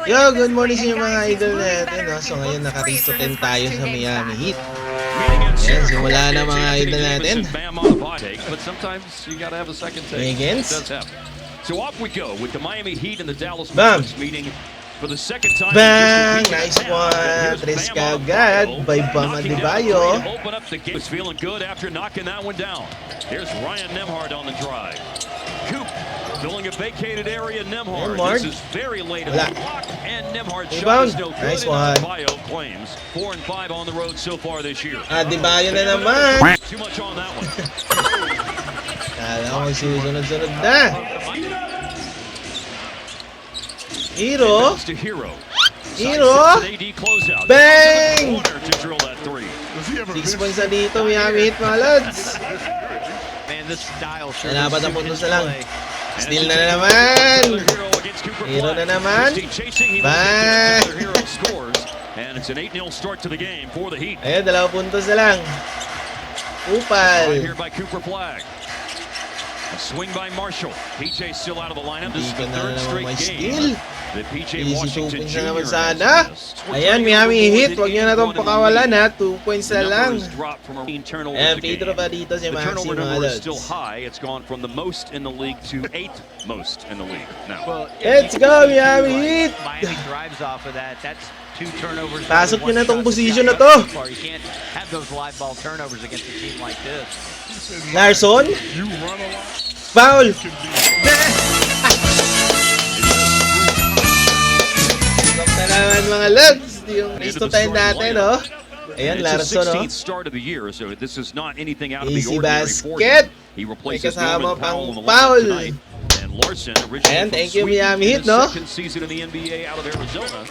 Yo, good morning sa inyo mga idol natin, no? So ngayon naka-race to 10 tayo sa Miami Heat. Ayan, simula na mga idol natin. Against. So off we go with the Miami Heat and the Dallas Bam! Mavericks meeting for the second time. Bang! Nice one! Tres kagad by Bam Adebayo. Open up the game. Was feeling good after knocking that one down. Here's Ryan Nembhard on the drive. Coop filling a vacated area. Nembhard. This is very late in the clock, and Nembhard shot is no good. Nice one. Adebayo claims 4 and 5 on the road so far this year. Adebayo na naman. Too much on that one. Kala ko magsisunod-sunod na. Hero. Hero. Bang! 6 points na dito, Miami Heat, mga lads. Nalapat ang puntos na lang. Steal na naman. Hero na naman. Bang! Ayan, 2 puntos na lang. Upal. A swing by Marshall. PJ still out of the lineup. This is the Hindi third na straight naman may game steal. that PJ Easy 2 Washington points na naman Jr. sana. Ayan, Miami Heat. Huwag nyo na itong pakawalan, ha. 2 points na lang. Ayan, Pedro pa dito si The Maxi, turnover mga number is lads. still high. It's gone from the most in the league to 8th most in the league now. Let's go, Miami Heat! Miami drives off of that. That's 2 turnovers. Pasok nyo na tong position na to. You can't have those live ball turnovers against a team like this. Larson? Foul! Stop na naman mga lads. Yung race to 10 natin, no? Ayan, Larson, no? Start of the year, so this is not anything out of the Easy ordinary for him. basket. He May replaces kasama Norman Powell on pang the lineup foul. tonight. And Larson, originally Ayan, from thank you, Sweden, Miami in Heat, his no? second season in the NBA out of Arizona.